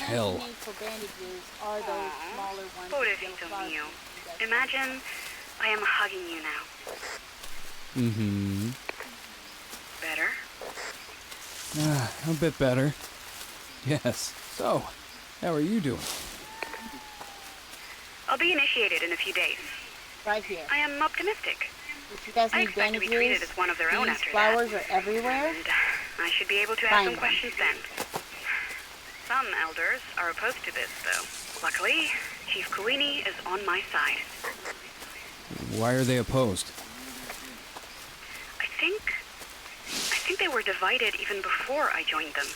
hell? need for bandages are those smaller ones. Pobrecito mío. Imagine I am hugging you now. Mm-hmm. Better? A bit better. Yes. So, how are you doing? I'll be initiated in a few days. Right here. I am optimistic. If you guys I need expect to be bandages, treated as one of their own these after flowers that. are everywhere. And I should be able to ask Find some them. questions then. Some elders are opposed to this, though. Luckily, Chief Kuini is on my side. Why are they opposed? I think they were divided even before I joined them.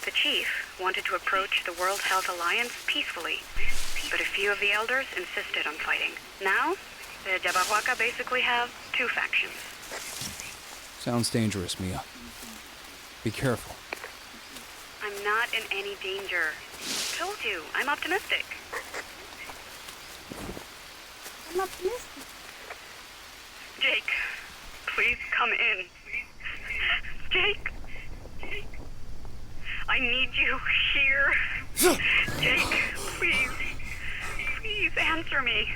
The chief wanted to approach the World Health Alliance peacefully, but a few of the elders insisted on fighting. Now, the Jabahuaca basically have two factions. Sounds dangerous, Mia. Be careful. I'm not in any danger. Told you, I'm optimistic. I'm optimistic. Jake, please come in. Jake, I need you here. Jake, please answer me.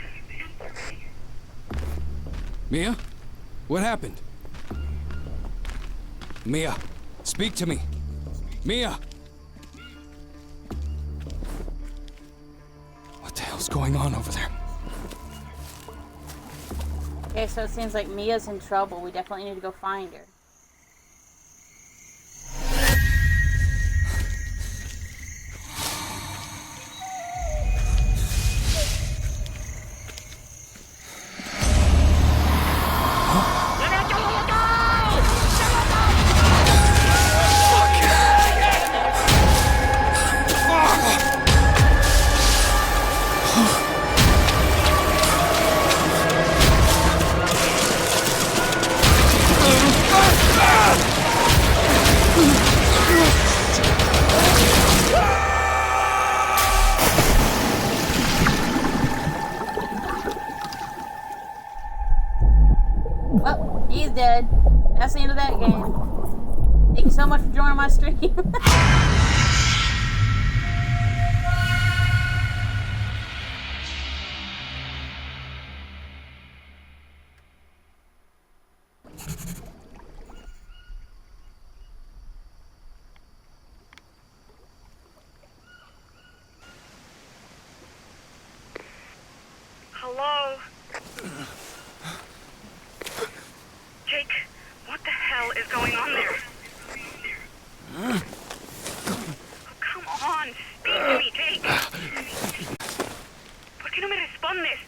Mia? What happened? Mia, speak to me. Mia! What the hell's going on over there? Okay, so it seems like Mia's in trouble. We definitely need to go find her. Well, he's dead. That's the end of that game. Thank you so much for joining my stream. Hello? Jake, what the hell is going on there? Oh, come on, speak to me, Jake. ¿Por qué no me respondes?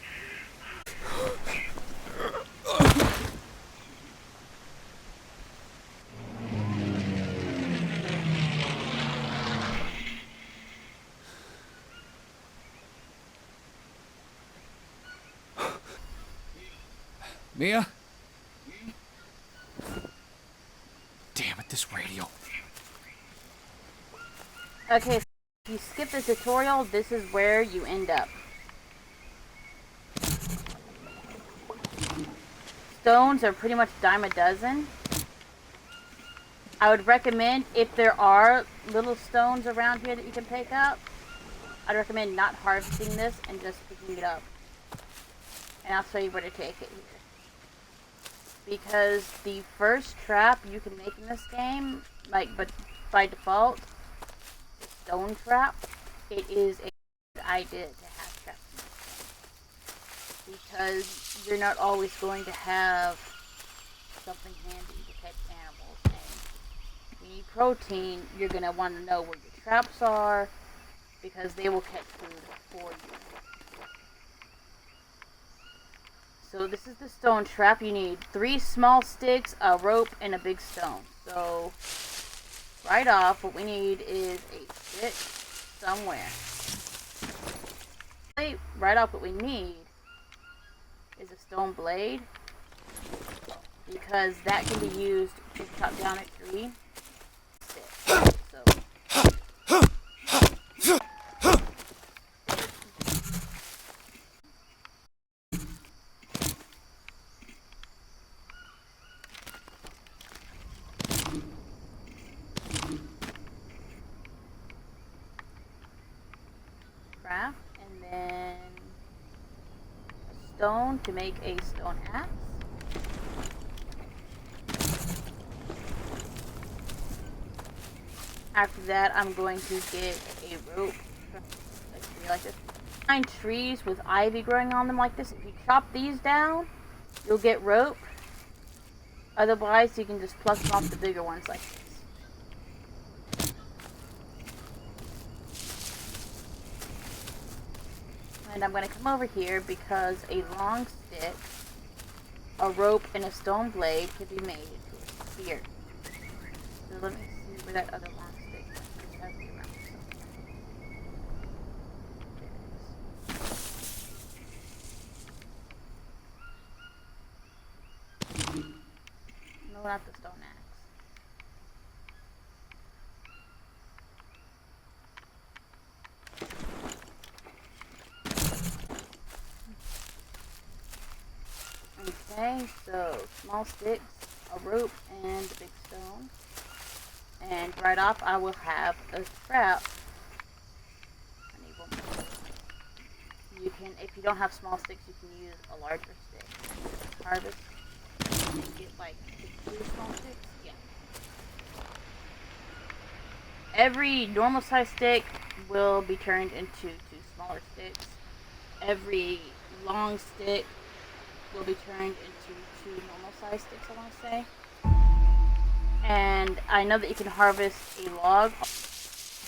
Mia? Damn it, this radio. Okay, so if you skip the tutorial, this is where you end up. Stones are pretty much dime a dozen. I would recommend, if there are little stones around here that you can pick up, I'd recommend not harvesting this and just picking it up. And I'll show you where to take it here. Because the first trap you can make in this game, but by default, the stone trap, it is a good idea to have traps in this game. Because you're not always going to have something handy to catch animals. And when you need protein, you're going to want to know where your traps are, because they will catch food for you. So this is the stone trap. You need 3 small sticks, a rope, and a big stone. So right off, what we need is a stick somewhere. Right off, what we need is a stone blade, because that can be used to chop down a tree. So craft, and then a stone to make a stone axe. After that, I'm going to get a rope from a tree like this. Find trees with ivy growing on them like this. If you chop these down, you'll get rope. Otherwise, you can just pluck off the bigger ones like this. And I'm going to come over here because a long stick, a rope, and a stone blade can be made into a spear. So let me see where that other long stick went. It has to be around somewhere. No, not the stone axe. Okay, so small sticks, a rope, and a big stone. And right off, I will have a trap. I need one more. You can, if you don't have small sticks, you can use a larger stick. Harvest. Get like 2 small sticks. Yeah. Every normal size stick will be turned into 2 smaller sticks. Every long stick will be turned into 2 normal size sticks, I want to say. And I know that you can harvest a log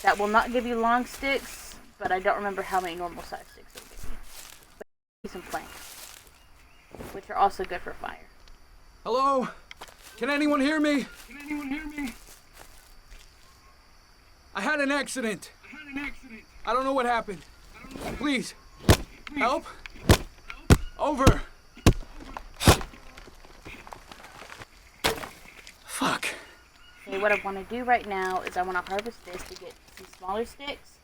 that will not give you long sticks, but I don't remember how many normal size sticks it will give you. But some planks, which are also good for fire. Hello? Can anyone hear me? Can anyone hear me? I had an accident. I don't know what happened. Please. Help? Over. Fuck. Okay, what I want to do right now is I want to harvest this to get some smaller sticks.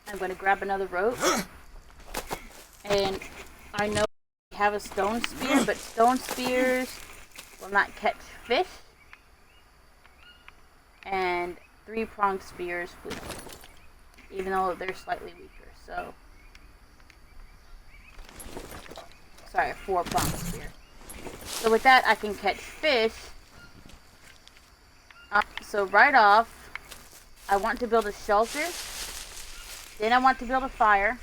I'm going to grab another rope. And I know we have a stone spear, but stone spears will not catch fish. And 3-pronged spears will, even though they're slightly weaker. So, sorry, 4-pronged spear. So with that, I can catch fish. So right off, I want to build a shelter. Then I want to build a fire.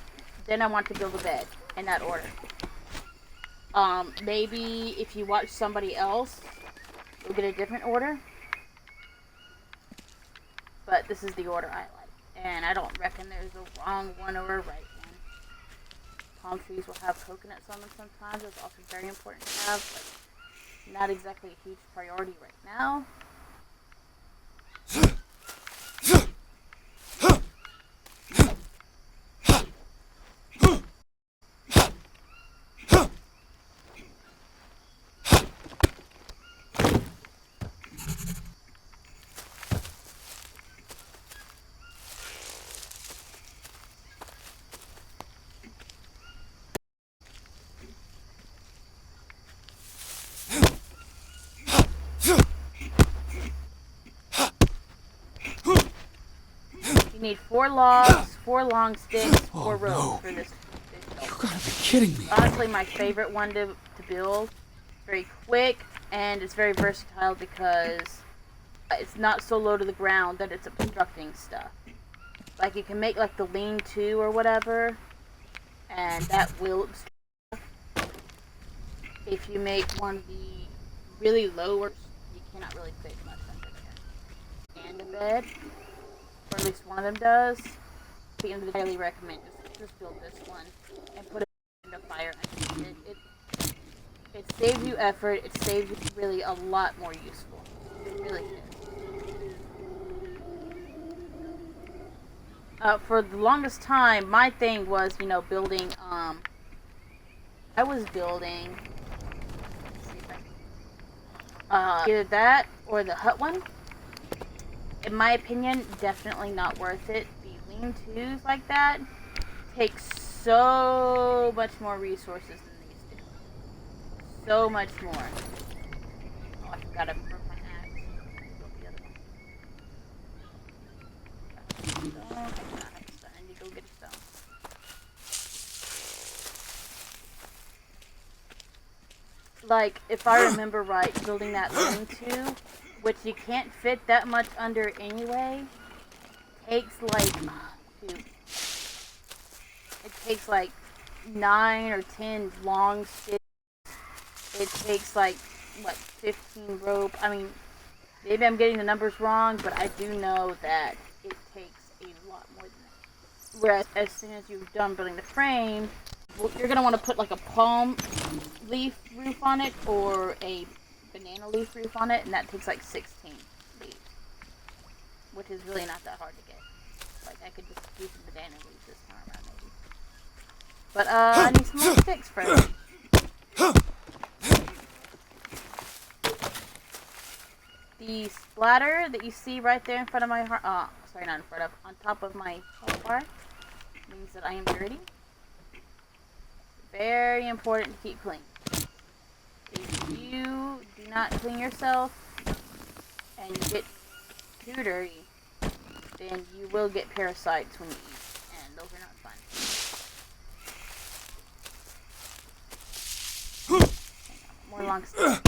Then I want to build a bed. In that order. Maybe if you watch somebody else, you'll get a different order. But this is the order I like. And I don't reckon there's a wrong one or a right one. Palm trees will have coconuts on them sometimes. It's also very important to have, but not exactly a huge priority right now. You need 4 logs, 4 long sticks, 4 ropes for this You gotta be kidding me. Honestly, my favorite one to build. It's very quick and it's very versatile because it's not so low to the ground that it's obstructing stuff. Like you can make like the lean-to or whatever, and that will obstruct. If you make one of the really lower, you cannot really fit much under there. And a bed, or at least one of them does. I highly recommend just build this one and put it in a fire underneath it. It saves you effort. It saves you really a lot more useful. It really is. For the longest time, my thing was, building. I was building. Let's see if I can, either that or the hut one. In my opinion, definitely not worth it. The lean-tos like that take so much more resources than these do. So much more. Oh, I forgot I broke my axe. Built the other one. Stone. I do not have a stone. I need to go get a stone. Like, if I remember right, building that lean-to, which you can't fit that much under anyway, takes like, shoot, it takes like 9 or 10 long sticks. It takes like, what, 15 rope. I mean, maybe I'm getting the numbers wrong, but I do know that it takes a lot more than that. Whereas as soon as you've done building the frame, you're going to want to put like a palm leaf roof on it or a banana leaf roof on it, and that takes like 16 leaves, which is really not that hard to get. Like, I could just do some banana leaves this time around maybe. But I need some more sticks first. The splatter that you see right there in front of my heart, sorry, not in front of, on top of my health bar, means that I am dirty. Very important to keep clean. If you do not clean yourself and you get too dirty, then you will get parasites when you eat, and those are not fun. More long sticks.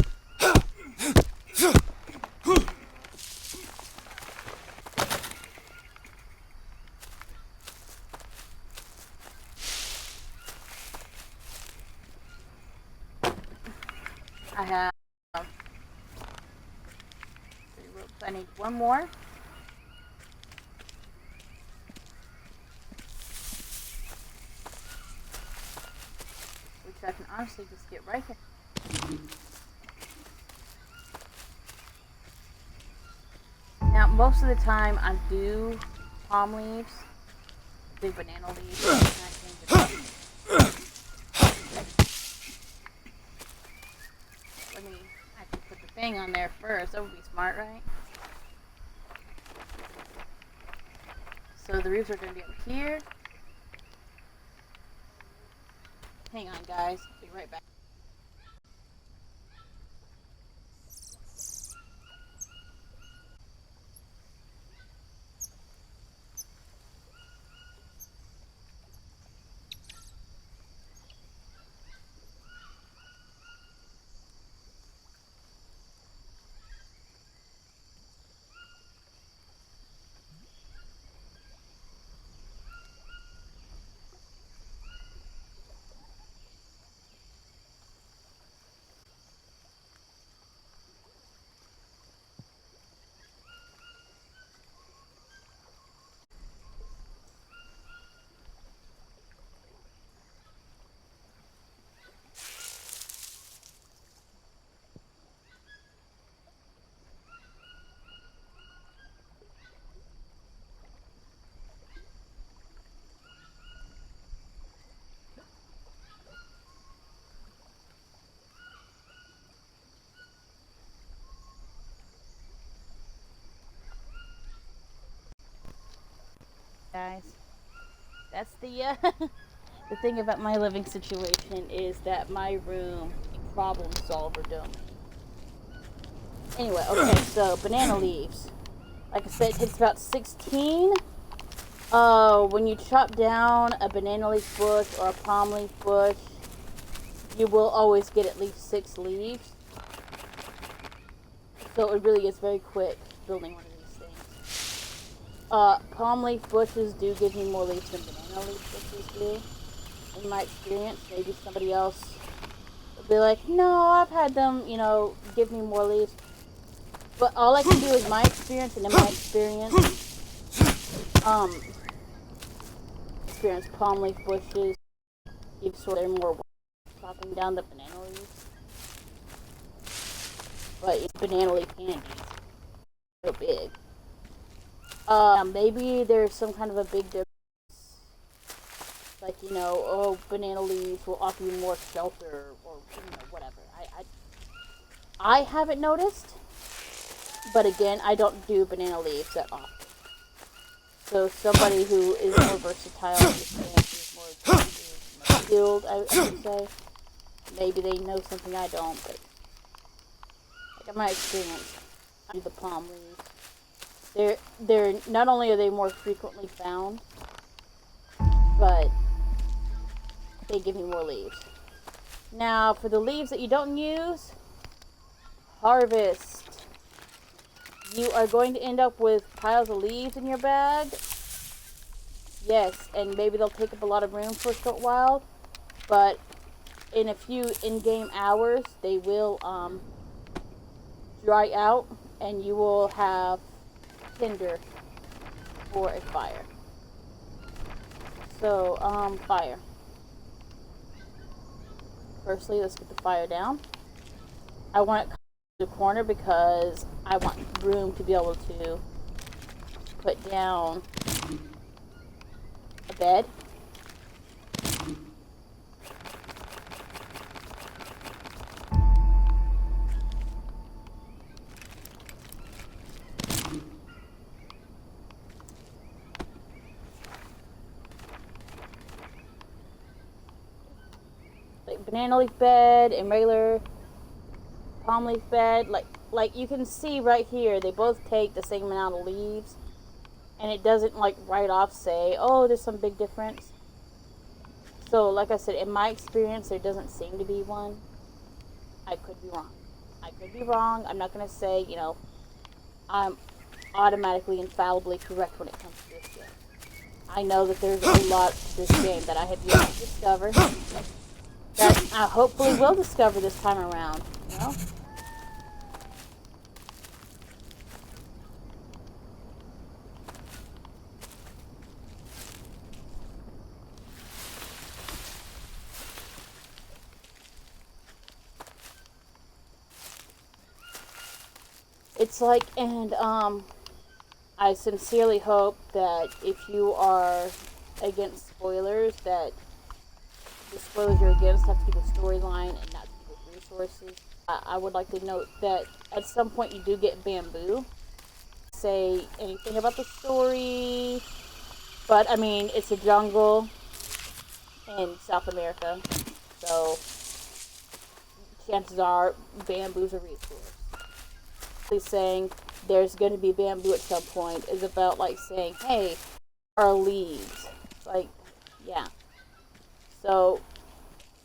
I have 3 ropes. I need one more. Which I can honestly just get right here. Now, most of the time I do palm leaves, do banana leaves, and I change it up. Let me actually put the thing on there first. That would be smart, right? So the roofs are going to be up here. Hang on, guys. Be right back. Guys, that's the the thing about my living situation is that my room a problem solver domain. Anyway, okay, so banana leaves. Like I said, it takes about 16. When you chop down a banana leaf bush or a palm leaf bush, you will always get at least 6 leaves. So it really is very quick building one of these things. Palm leaf bushes do give me more leaves than banana leaf bushes do. In my experience, maybe somebody else will be like, no, I've had them, give me more leaves. But all I can do is my experience, and in my experience, palm leaf bushes give sort of more chopping down the banana leaves. But it's banana leaf candy. So big. Maybe there's some kind of a big difference. Like, banana leaves will offer you more shelter, or, whatever. I haven't noticed. But again, I don't do banana leaves that often. So somebody who is more versatile, who's more skilled, I would say. Maybe they know something I don't, but like in my experience, I do the palm leaves. they're not only are they more frequently found, but they give you more leaves. Now, for the leaves that you don't use, harvest. You are going to end up with piles of leaves in your bag. Yes, and maybe they'll take up a lot of room for a short while, but in a few in-game hours, they will dry out, and you will have tinder for a fire. So, fire. Firstly, let's get the fire down. I want it to the corner because I want room to be able to put down a bed. Like banana leaf bed and regular palm leaf bed. Like you can see right here, they both take the same amount of leaves, and it doesn't like right off say, oh, there's some big difference. So like I said, in my experience, there doesn't seem to be one. I could be wrong. I'm not going to say, you know, I'm automatically infallibly correct when it comes to this game. I know that there's a lot to this game that I have yet to discover, that I hopefully will discover this time around, you know? It's like, and I sincerely hope that if you are against spoilers, that the spoilers you're against have to do with storyline and not to do with resources. I would like to note that at some point you do get bamboo. Say anything about the story, but I mean, it's a jungle in South America, so chances are bamboo's a resource. Saying there's going to be bamboo at some point is about like saying, hey, our leaves. Like, yeah. So,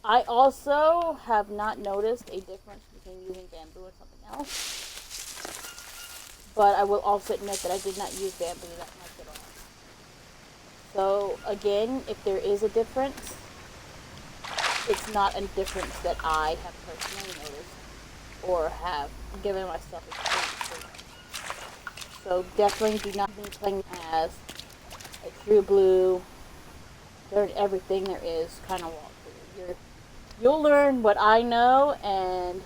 I also have not noticed a difference between using bamboo and something else. But I will also admit that I did not use bamboo that much at all. So, again, if there is a difference, it's not a difference that I have personally noticed or have given myself experience for. So definitely do not be playing as a true blue, learn everything there is kind of walkthrough. You'll learn what I know and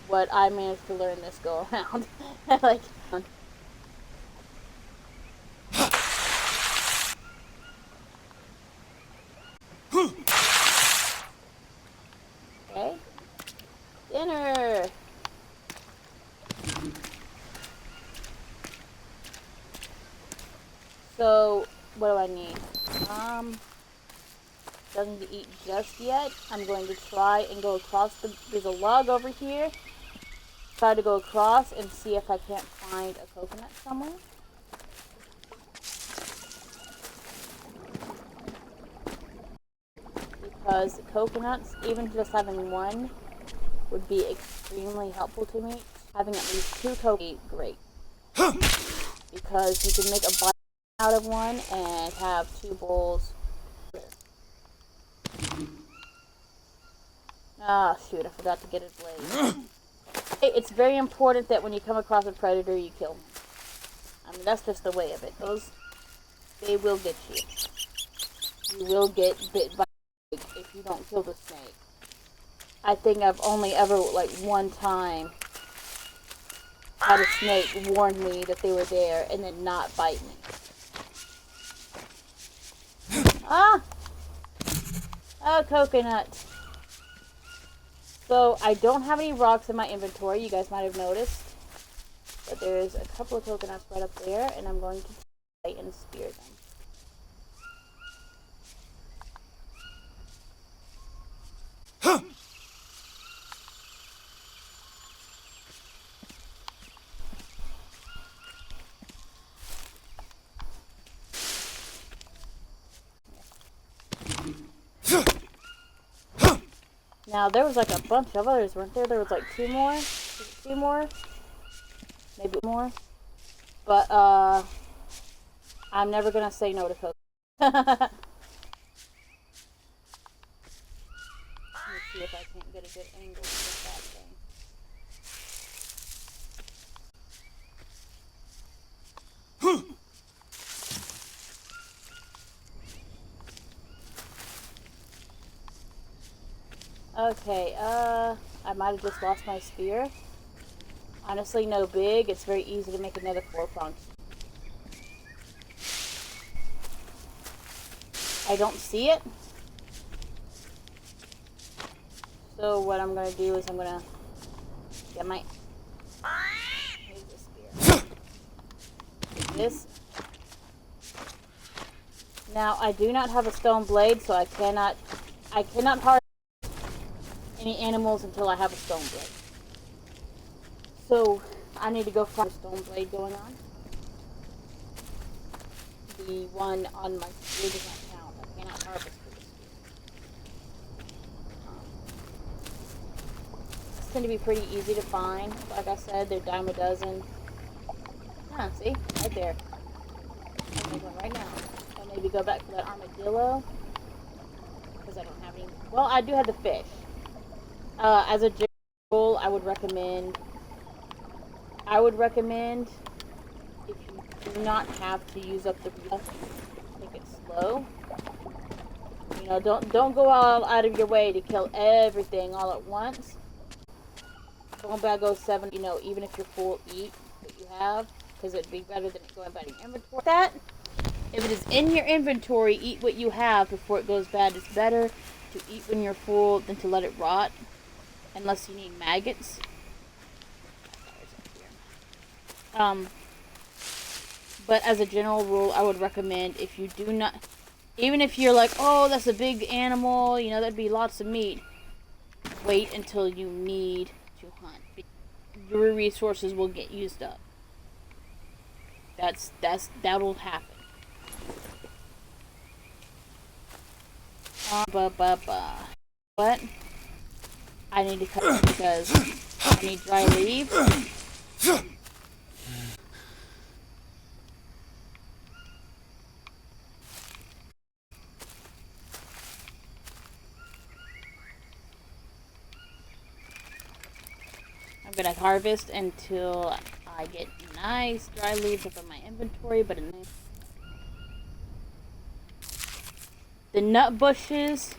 what I managed to learn this go around. Like, okay, dinner. So, what do I need? Doesn't eat just yet. I'm going to try and go across there's a log over here. Try to go across and see if I can't find a coconut somewhere. Because coconuts, even just having one, would be extremely helpful to me. Having at least two coconuts would be great. Because you can make a bite out of one and have two bowls. Ah, shoot, I forgot to get his blade. It's very important that when you come across a predator, you kill him. I mean, that's just the way of it. They will get you. You will get bit by a snake if you don't kill the snake. I think I've only ever, like, one time had a snake warn me that they were there and then not bite me. Ah! Oh, coconut. So, I don't have any rocks in my inventory, you guys might have noticed. But there's a couple of coconuts right up there, and I'm going to try and spear them. Now, there was like a bunch of others, weren't there? There was like 2 more? Was it 2 more? Maybe more? But, I'm never gonna say no to Coke. Let me see if I can't get a good angle with that thing. Okay, I might have just lost my spear. Honestly, no big. It's very easy to make another 4-pronged. I don't see it. So what I'm gonna do is I'm gonna get my... Here's the spear. Take this. Now, I do not have a stone blade, so I cannot harvest any animals until I have a stone blade. So, I need to go find a stone blade going on. The one on my spear does not count. I cannot harvest with this spear. These tend to be pretty easy to find. Like I said, they're a dime a dozen. Yeah, see? Right there. I'll make one right now. I'll maybe go back for that armadillo. Because I don't have any... Well, I do have the fish. As a general rule, I would recommend if you do not have to use up the resources, take it slow. You know, don't go all out of your way to kill everything all at once. Going back goes 7. You know, even if you're full, eat what you have, because it'd be better than it going back in your inventory. That if it is in your inventory, eat what you have before it goes bad. It's better to eat when you're full than to let it rot, unless you need maggots. But as a general rule, I would recommend if you do not, even if you're like, oh, that's a big animal, you know, that'd be lots of meat, wait until you need to hunt. Your resources will get used up. That'll happen. But I need to cut it because I need dry leaves. I'm gonna harvest until I get nice dry leaves up in my inventory, but in the nut bushes,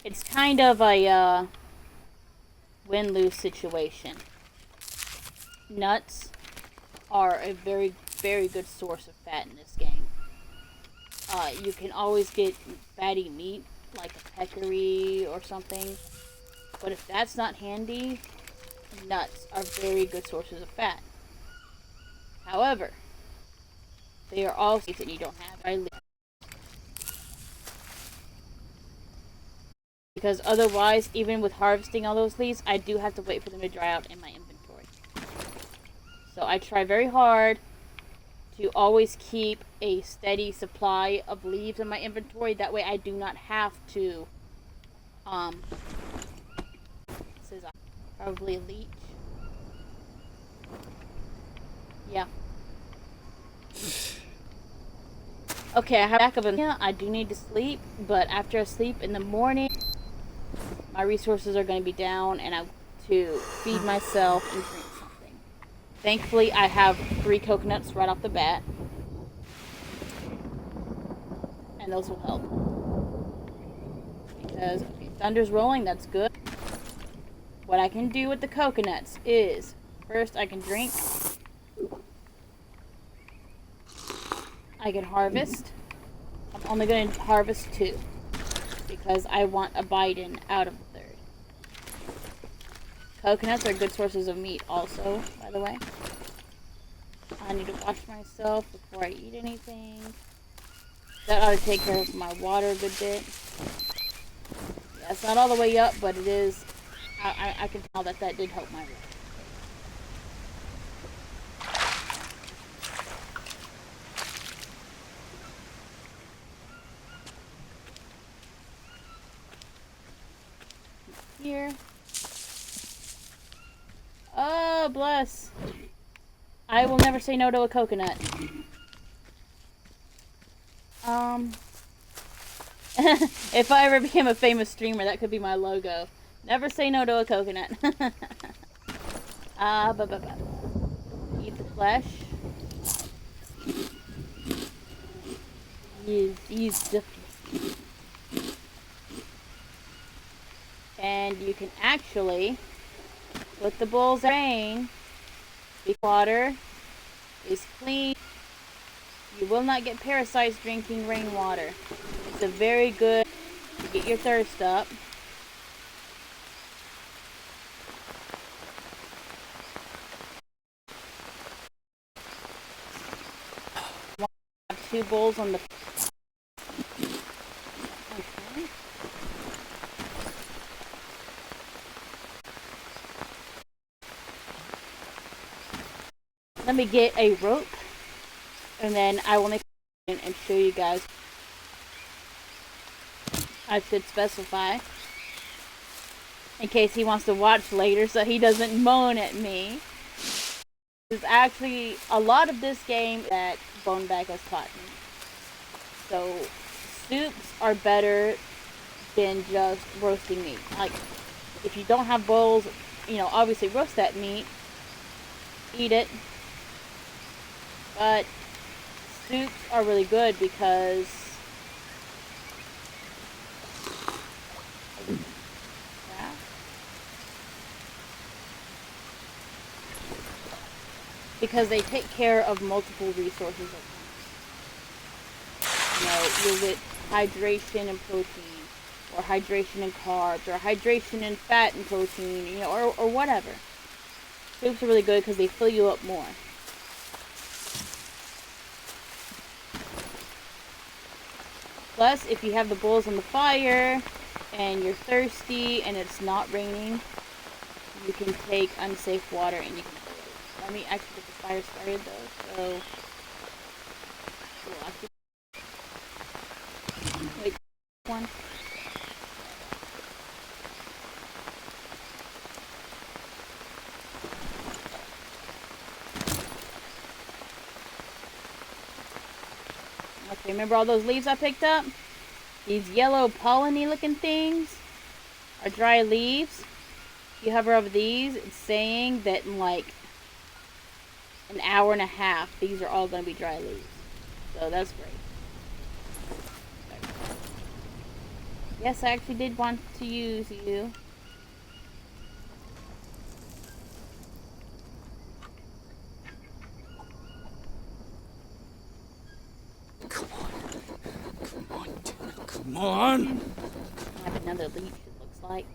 it's kind of a win-lose situation. Nuts are a very, very good source of fat in this game. You can always get fatty meat, like a peccary or something, but if that's not handy, nuts are very good sources of fat. However, they are also that you don't have dry leaves. Because otherwise, even with harvesting all those leaves, I do have to wait for them to dry out in my inventory. So I try very hard to always keep a steady supply of leaves in my inventory. That way I do not have to, this is probably a leech. Yeah. Okay, I have back of a... Yeah, I do need to sleep, but after I sleep in the morning, my resources are going to be down, and I to feed myself and drink something. Thankfully, I have 3 coconuts right off the bat, and those will help. Because okay, thunder's rolling, that's good. What I can do with the coconuts is, first I can drink, I can harvest. I'm only going to harvest 2. Because I want a bite-in out of the 3rd. Coconuts are good sources of meat also, by the way. I need to wash myself before I eat anything. That ought to take care of my water a good bit. Yeah, it's not all the way up, but it is. I can tell that did help my water. here. Oh, bless. I will never say no to a coconut. If I ever became a famous streamer, that could be my logo. Never say no to a coconut. Eat the flesh. He's different. And you can actually, with the bull's rain, the water is clean. You will not get parasites drinking rainwater. It's a very good to get your thirst up. Have 2 bowls on the. Okay. Let me get a rope, and then I will make and show you guys. I should specify in case he wants to watch later, so he doesn't moan at me. There's actually a lot of this game that Bonebag has taught me. So soups are better than just roasting meat. Like, if you don't have bowls, you know, obviously roast that meat, eat it. But soups are really good because they take care of multiple resources at once. You know, you'll get hydration and protein, or hydration and carbs, or hydration and fat and protein, you know, or whatever. Soups are really good because they fill you up more. Plus, if you have the bowls on the fire and you're thirsty and it's not raining, you can take unsafe water and you can boil it. Let me actually get the fire started though. So, we'll actually wait one. Okay, remember all those leaves I picked up? These yellow pollen-y looking things are dry leaves. If you hover over these, it's saying that in like an hour and a half, these are all going to be dry leaves. So that's great. Yes, I actually did want to use you. Come on. I have another leech, it looks like.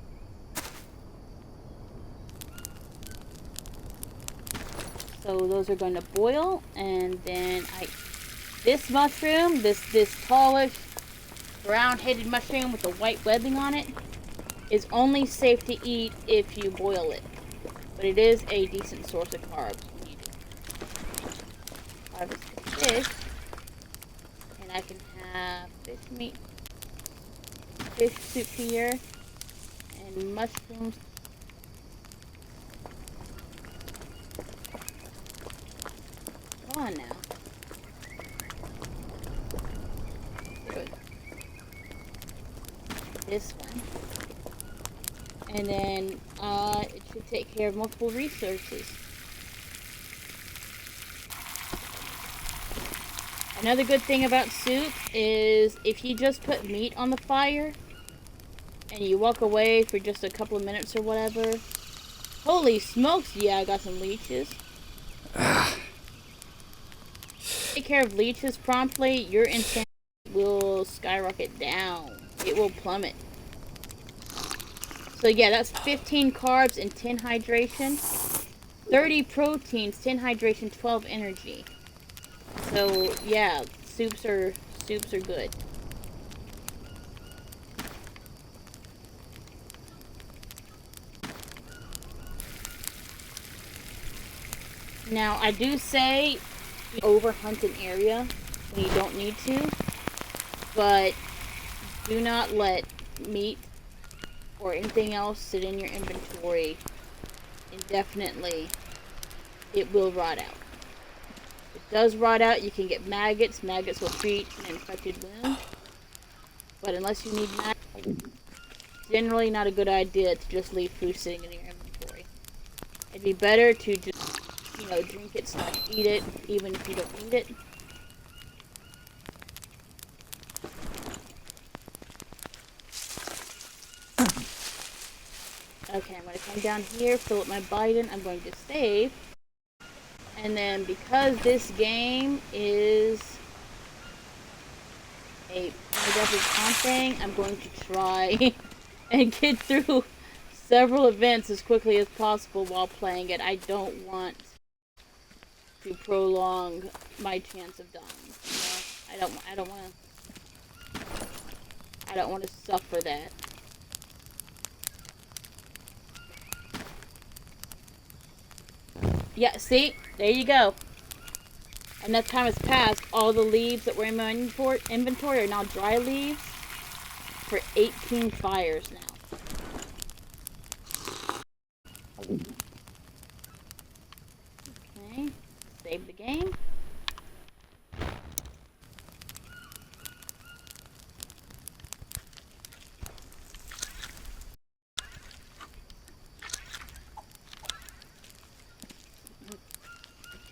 So those are going to boil, and then this mushroom, this tallish brown-headed mushroom with the white webbing on it, is only safe to eat if you boil it. But it is a decent source of carbs when you do. Harvest the fish, and I can have fish meat, fish soup here, and mushrooms. Come on now. Good. This one. And then it should take care of multiple resources. Another good thing about soup is if you just put meat on the fire and you walk away for just a couple of minutes or whatever. Holy smokes, yeah, I got some leeches. Take care of leeches promptly, your insanity will skyrocket down. It will plummet. So yeah, that's 15 carbs and 10 hydration. 30 proteins, 10 hydration, 12 energy. So yeah, soups are good. Now I do say overhunt an area when you don't need to, but do not let meat or anything else sit in your inventory indefinitely, it will rot out. If it does rot out, you can get maggots. Maggots will treat an infected wound. But unless you need maggots, generally not a good idea to just leave food sitting in your inventory. It'd be better to just, drink it / eat it, even if you don't need it. Okay, I'm going to come down here, fill up my Biden, I'm going to save. And then because this game is a perma-death thing, I'm going to try and get through several events as quickly as possible while playing it. I don't want to prolong my chance of dying. I don't want to suffer that. Yeah, see? There you go. Enough time has passed. All the leaves that were in my inventory are now dry leaves for 18 fires now. Okay, save the game.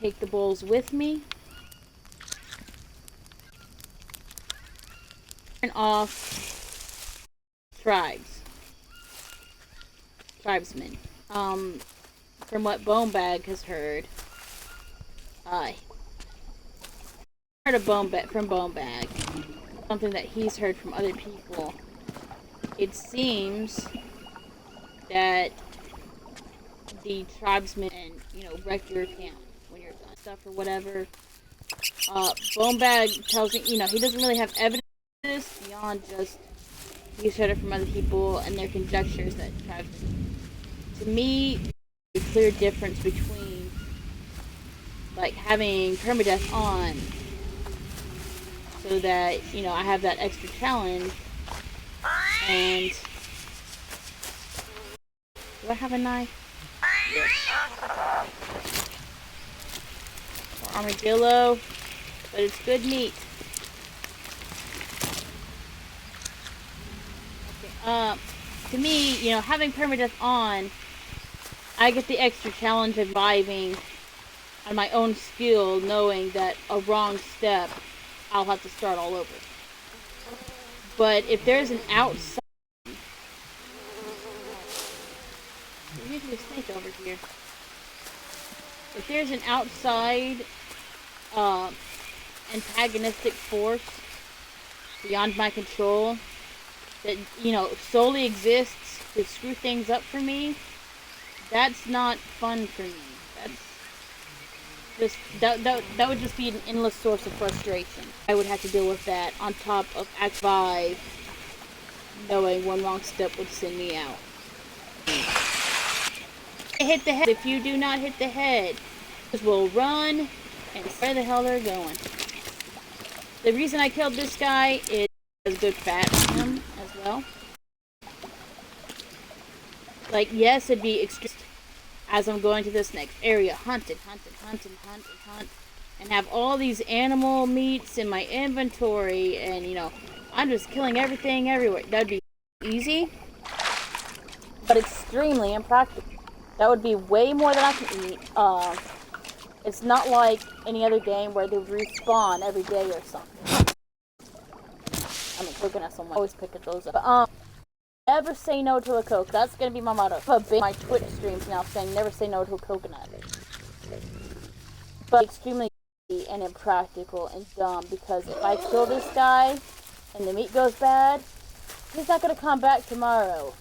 Take the bowls with me. Turn off tribesmen. From what Bonebag has heard, I heard of from Bonebag, something that he's heard from other people. It seems that the tribesmen, wreck your camp when you're done stuff or whatever. Bonebag tells me, he doesn't really have evidence beyond just he's heard it from other people and their conjectures that tribesmen. To me, a clear difference between having permadeath on, so that I have that extra challenge. And do I have a knife? Yes. Or armadillo, but it's good meat. Okay. To me, having permadeath on, I get the extra challenge of surviving on my own skill, knowing that a wrong step, I'll have to start all over. But if there's an outside... There's usually a snake over here. If there's an outside antagonistic force beyond my control that, solely exists to screw things up for me, that's not fun for me. That would just be an endless source of frustration. I would have to deal with that on top of Act 5, knowing one wrong step would send me out. Hit the head. If you do not hit the head, will run and where the hell they're going. The reason I killed this guy is has good fat on him as well. Yes, it'd be extreme. As I'm going to this next area, hunt, and have all these animal meats in my inventory, and I'm just killing everything everywhere. That'd be easy, but extremely impractical. That would be way more than I can eat. It's not like any other game where they respawn every day or something. I mean, coconuts, I'm always picking those up. But, never say no to a Coke. That's gonna be my motto. I've been my Twitch streams now saying never say no to a coconut. But extremely easy and impractical and dumb, because if I kill this guy and the meat goes bad, he's not gonna come back tomorrow.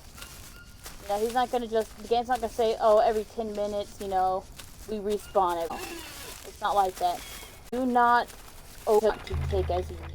He's not gonna the game's not gonna say, oh, every 10 minutes, we respawn it. It's not like that. Do not open to take as you need.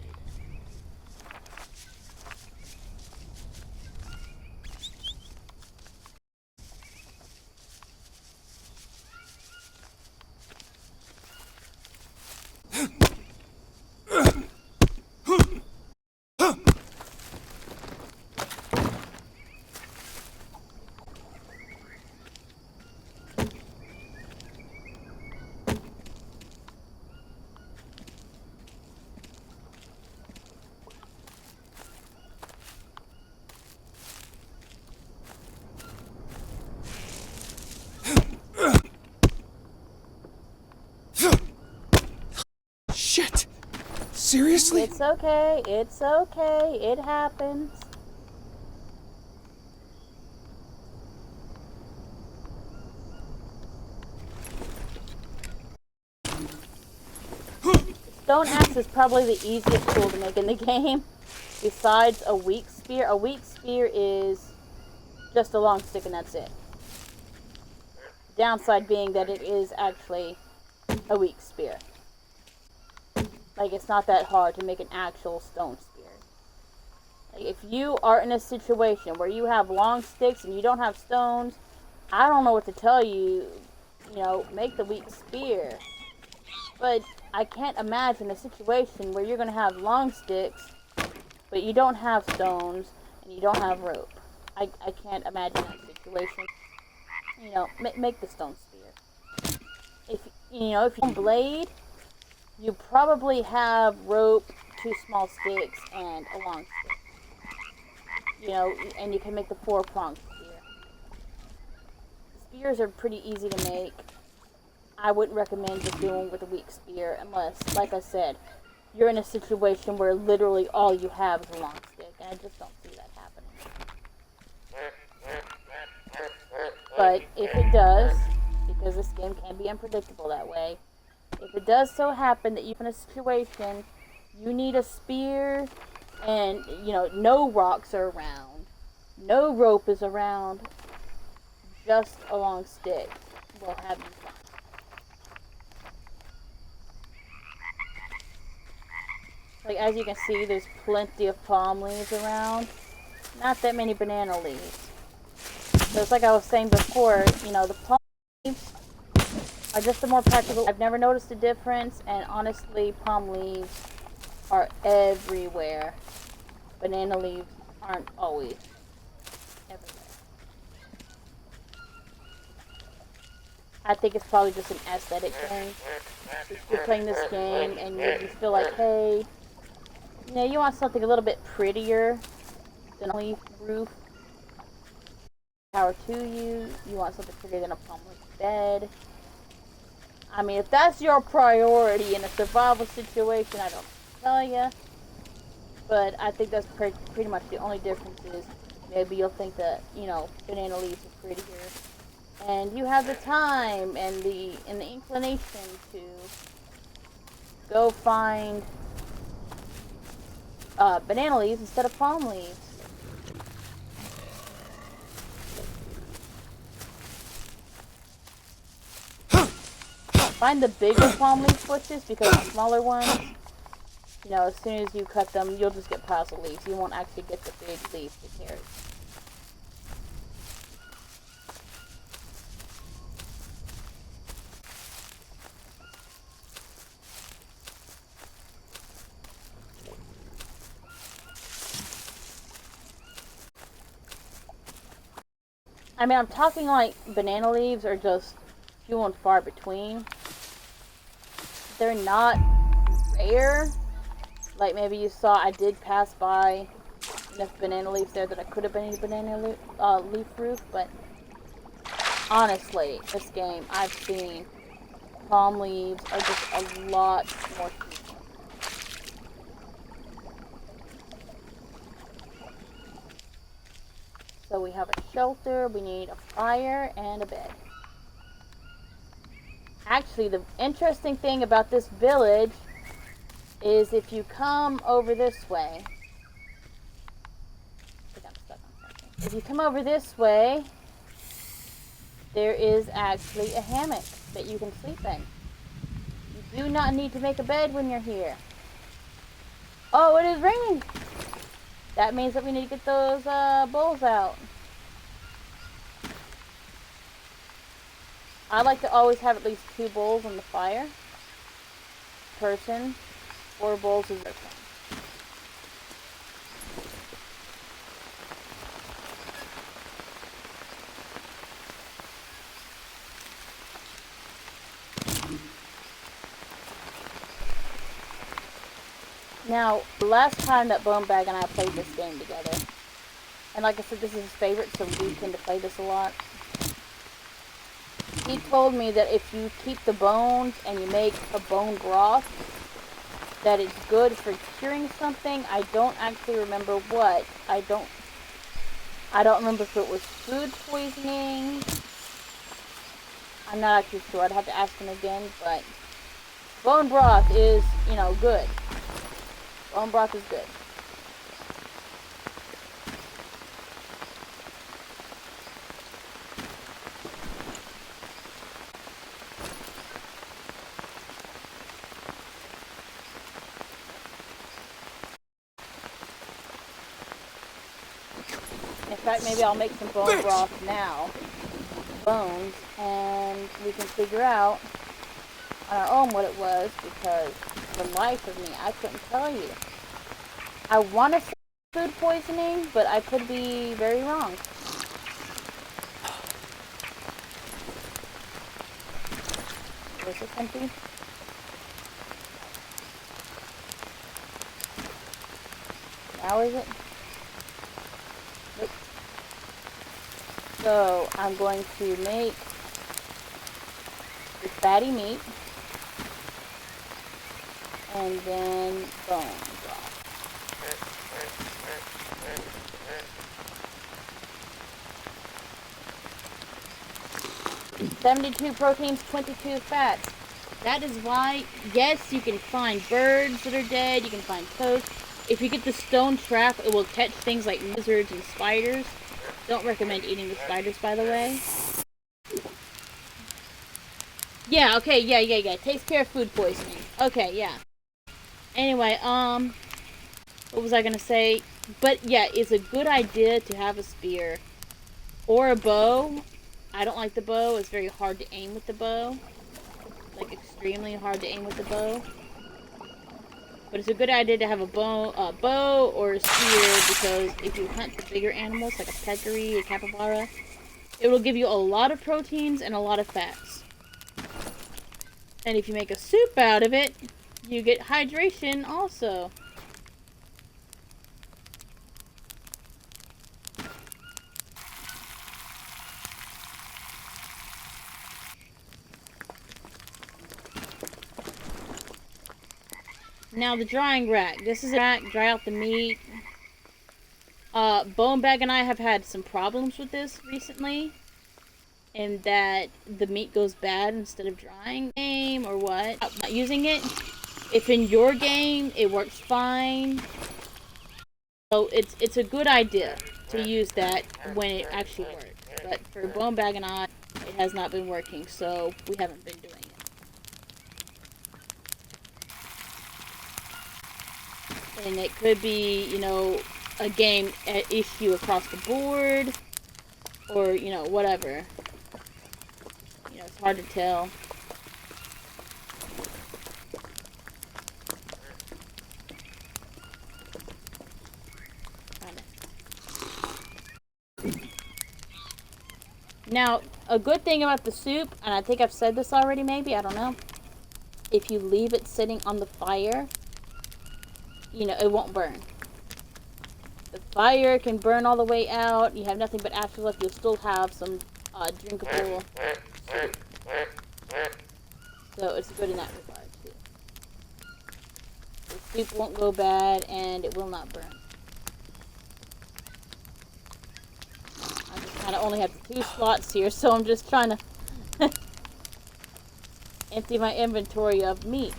Seriously? It's okay. It's okay. It happens. Stone axe is probably the easiest tool to make in the game. Besides a weak spear. A weak spear is just a long stick and that's it. Downside being that it is actually a weak spear. Like, it's not that hard to make an actual stone spear. Like, if you are in a situation where you have long sticks and you don't have stones, I don't know what to tell you. You know, make the weak spear. But I can't imagine a situation where you're going to have long sticks, but you don't have stones, and you don't have rope. I can't imagine that situation. You know, make the stone spear. If you don't blade, you probably have rope, 2 small sticks, and a long stick. You know, and you can make the 4-pronged spear. Spears are pretty easy to make. I wouldn't recommend just doing with a weak spear unless, like I said, you're in a situation where literally all you have is a long stick, and I just don't see that happening. But if it does, because this game can be unpredictable that way, if it does so happen that you're in a situation, you need a spear, and, you know, no rocks are around, no rope is around, just a long stick will have you fine. Like, as you can see, there's plenty of palm leaves around. Not that many banana leaves. So it's like I was saying before, you know, the palm leaves are just the more practical. I've never noticed a difference, and honestly, palm leaves are everywhere. Banana leaves aren't always everywhere. I think it's probably just an aesthetic thing. If you're playing this game and you just feel like, hey, you know, you want something a little bit prettier than a leaf roof, power to you. You want something prettier than a palm leaf bed. I mean, if that's your priority in a survival situation, I don't tell you. But I think that's pretty much the only difference is maybe you'll think that, you know, banana leaves are prettier. And you have the time and the inclination to go find banana leaves instead of palm leaves. Find the bigger palm leaf bushes because the smaller ones, you know, as soon as you cut them, you'll just get piles of leaves. You won't actually get the big leaf to carry. I mean, I'm talking like banana leaves are just few and far between. They're not rare. Like maybe you saw I did pass by enough banana leaves there that I could have been a banana leaf roof, but honestly, this game I've seen palm leaves are just a lot more frequent. So we have a shelter, we need a fire, and a bed. Actually, the interesting thing about this village is if you come over this way, I think I'm stuck on something. If you come over this way, there is actually a hammock that you can sleep in. You do not need to make a bed when you're here. Oh, it is raining! That means that we need to get those bowls out. I like to always have at least 2 bowls on the fire. Person, 4 bowls is person. Now, the last time that Bonebag and I played this game together, and like I said, this is his favorite, so we tend to play this a lot. He told me that if you keep the bones and you make a bone broth, that it's good for curing something. I don't actually remember what. I don't remember if it was food poisoning. I'm not actually sure. I'd have to ask him again, but bone broth is, good. Bone broth is good. In fact, maybe I'll make some bone broth now. Bones, and we can figure out on our own what it was, because for the life of me, I couldn't tell you. I want to say food poisoning, but I could be very wrong. Is this empty? Now is it? Nope. So I'm going to make the fatty meat and then bone broth. 72 proteins, 22 fats. That is why, yes, you can find birds that are dead, you can find toads. If you get the stone trap, it will catch things like lizards and spiders. Don't recommend eating the spiders, by the way. Yeah, okay, yeah. Takes care of food poisoning. Okay, yeah. Anyway, what was I gonna say? But yeah, it's a good idea to have a spear. Or a bow. I don't like the bow. It's very hard to aim with the bow. Like, extremely hard to aim with the bow. But it's a good idea to have a bow or a spear, because if you hunt the bigger animals, like a peccary, a capybara, it will give you a lot of proteins and a lot of fats. And if you make a soup out of it, you get hydration also. Now the drying rack. This is a rack, dry out the meat. Bone Bag and I have had some problems with this recently, in that the meat goes bad instead of drying. Game or what? I'm not using it. If in your game it works fine, so it's a good idea to use that when it actually works. But for Bone Bag and I, it has not been working, so we haven't been doing it. And it could be, a game issue across the board, or, whatever. It's hard to tell. Now, a good thing about the soup, and I think I've said this already maybe, I don't know. If you leave it sitting on the fire, it won't burn. The fire can burn all the way out. You have nothing but ashes left. You'll still have some drinkable soup. So it's good in that regard too. The soup won't go bad, and it will not burn. I just kind of only have 2 slots here, so I'm just trying to empty my inventory of meat.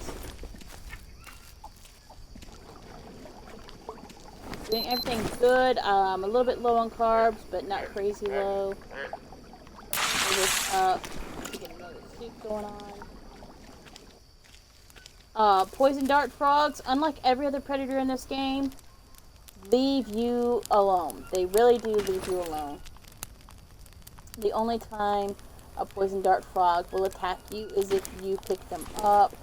Doing everything good. I'm a little bit low on carbs, but not crazy low. This up. Get another soup going on. Poison dart frogs, unlike every other predator in this game, leave you alone. They really do leave you alone. The only time a poison dart frog will attack you is if you pick them up.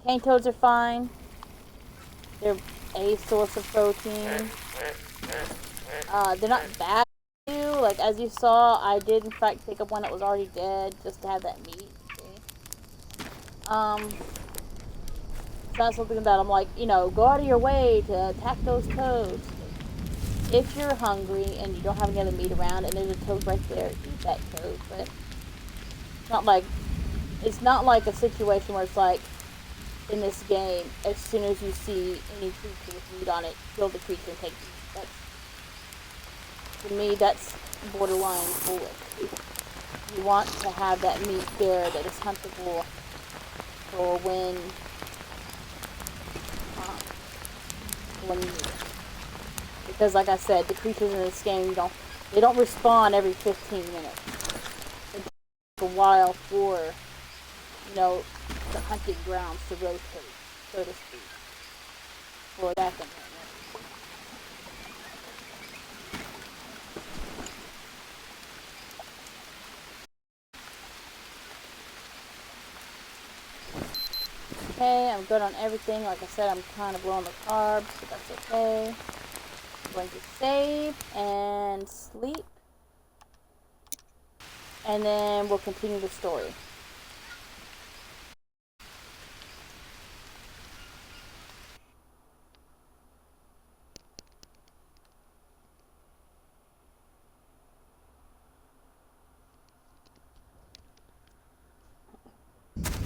Cane toads are fine. They're a source of protein. They're not bad for you. Like, as you saw, I did in fact pick up one that was already dead just to have that meat. See? It's not something that I'm like, go out of your way to attack those toads. If you're hungry and you don't have any other meat around and there's a toad right there, eat that toad. But it's not like a situation where it's like, in this game, as soon as you see any creature with meat on it, kill the creature and take meat. To me, that's borderline foolish. You want to have that meat there that is huntable for when you need it. Because like I said, the creatures in this game, they don't respawn every 15 minutes. It takes a while for, the hunting grounds to rotate, so to speak. For that thing. Okay, I'm good on everything. Like I said, I'm kind of low on the carbs, but that's okay. I'm going to save and sleep. And then we'll continue the story.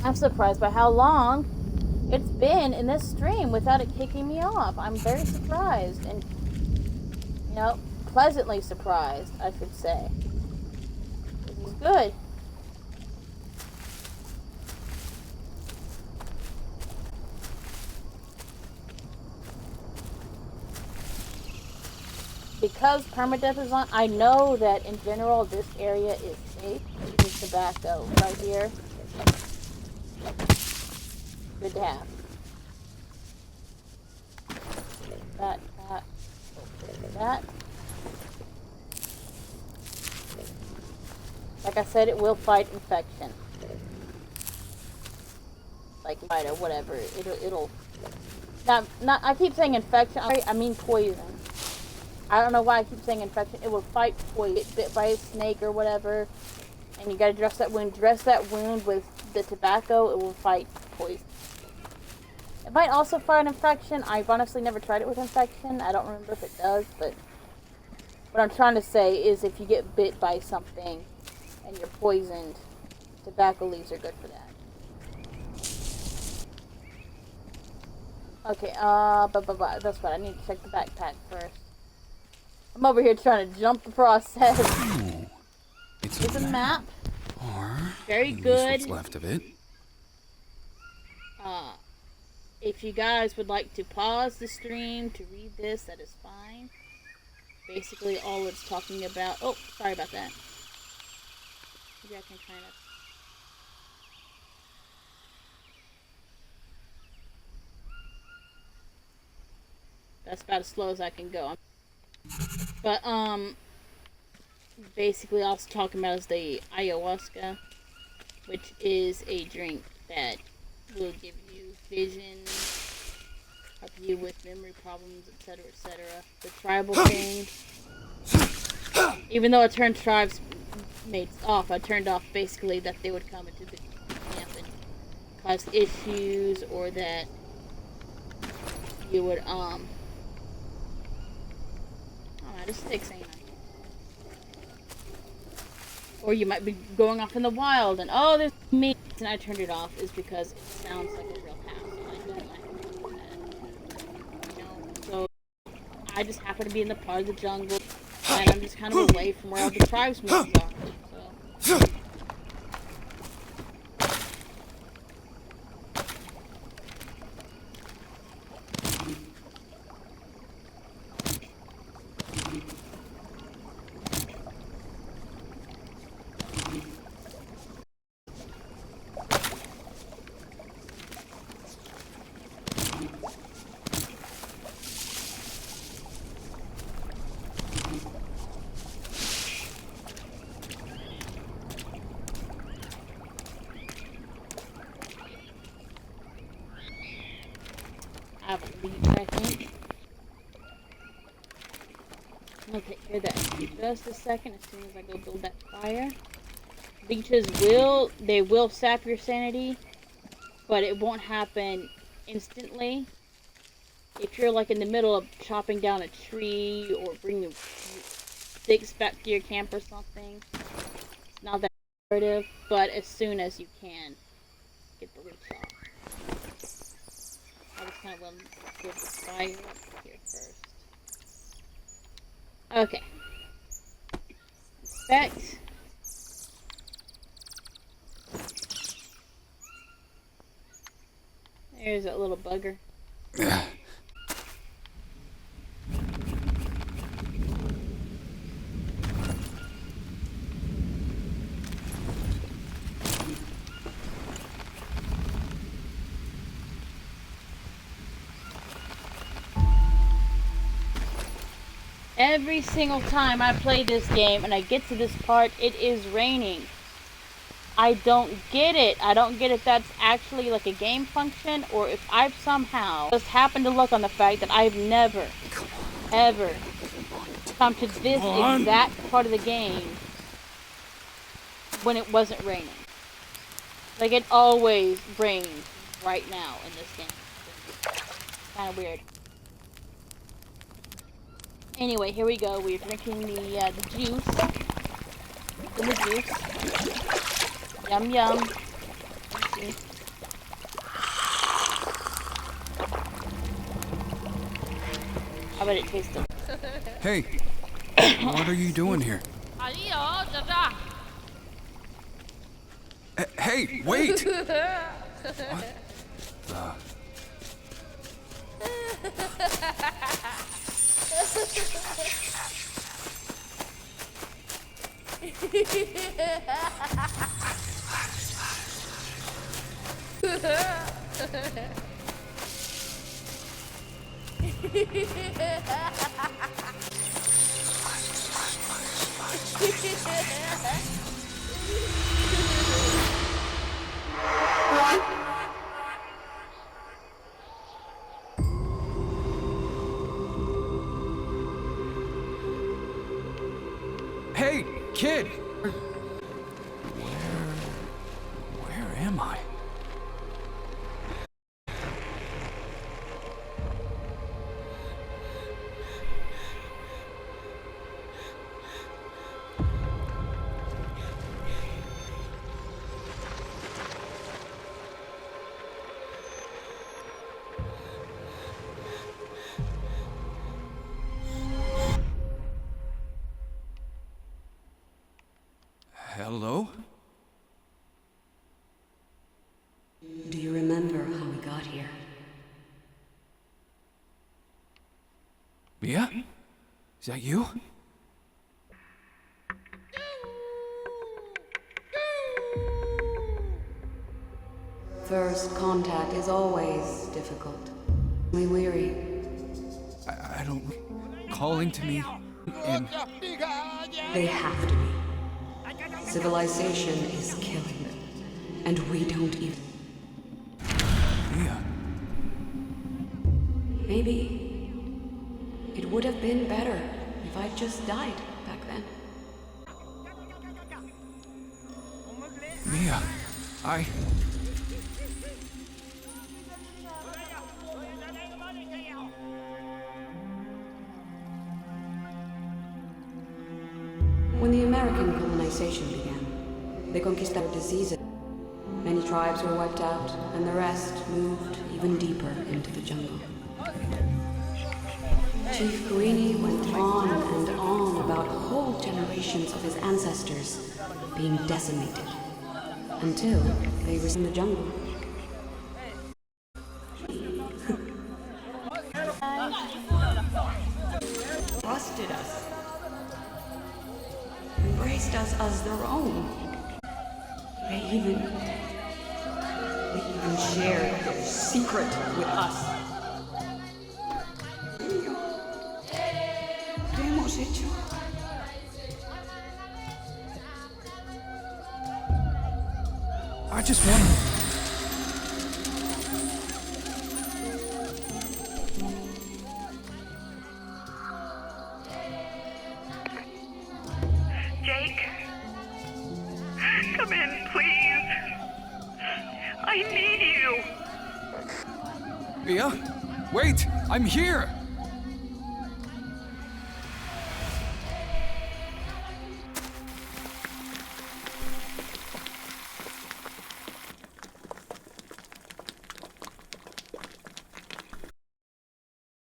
I'm surprised by how long it's been in this stream without it kicking me off. I'm very surprised and, pleasantly surprised, I should say. This is good. Because permadeath is on, I know that in general this area is safe. There's tobacco right here. Good to have. That. Like I said, it will fight infection. Like, or whatever. It'll. Not. I keep saying infection. I mean poison. I don't know why I keep saying infection. It will fight poison. Get bit by a snake or whatever, and you gotta dress that wound. Dress that wound with the tobacco. It will fight poison. It might also fight infection. I've honestly never tried it with infection. I don't remember if it does, but what I'm trying to say is if you get bit by something and you're poisoned, tobacco leaves are good for that. Okay, that's what I need to check the backpack first. I'm over here trying to jump the process. Ooh, it's a map. Or very good. What's left of it. If you guys would like to pause the stream to read this, that is fine. Basically, all it's talking about. Oh, sorry about that. Maybe I can kind of. That's about as slow as I can go. But, basically all it's talking about is the ayahuasca, which is a drink that will give you vision, help you with memory problems, etc., etc. The tribal thing, even though I turned tribes mates off, I turned off basically that they would come into the camp and cause issues, or that you would, just take saying that. Or you might be going off in the wild and, oh, there's meat. And I turned it off is because it sounds like a real house. And I don't like that. So I just happen to be in the part of the jungle. And I'm just kind of away from where all the tribesmen are. So. I think. I'll take care of that in just a second as soon as I go build that fire. Leeches will sap your sanity, but it won't happen instantly. If you're like in the middle of chopping down a tree or bringing sticks back to your camp or something, it's not that imperative, but as soon as you can, get the leech off. kind of want to get the fire up here first. Okay. Inspect. There's that little bugger. Every single time I play this game and I get to this part, it is raining. I don't get it. I don't get if that's actually like a game function or if I've somehow just happened to look on the fact that I've never, ever come to this exact part of the game when it wasn't raining. Like it always rains right now in this game. It's kind of weird. Anyway, here we go. We're drinking the juice. In the juice. Yum yum. Let's see. How about it taste them? Hey, what are you doing here? Hey, wait! What? Hey, kid! Where am I? Hello? Do you remember how we got here? Mia? Is that you? First contact is always difficult. We weary. I don't... Calling to me and... They have to be. Civilization is killing them. And we don't even... Mia. Maybe it would have been better if I'd just died back then. Mia. I... When the American colonization began, they conquisted diseases. Many tribes were wiped out, and the rest moved even deeper into the jungle. Chief Guini went on and on about whole generations of his ancestors being decimated, until they were in the jungle. Trusted us. Embraced us as their own. They even shared their secret with us. ¿Qué hemos hecho? I just want to... Jake? Come in, please. I need you. Mia? Wait! I'm here!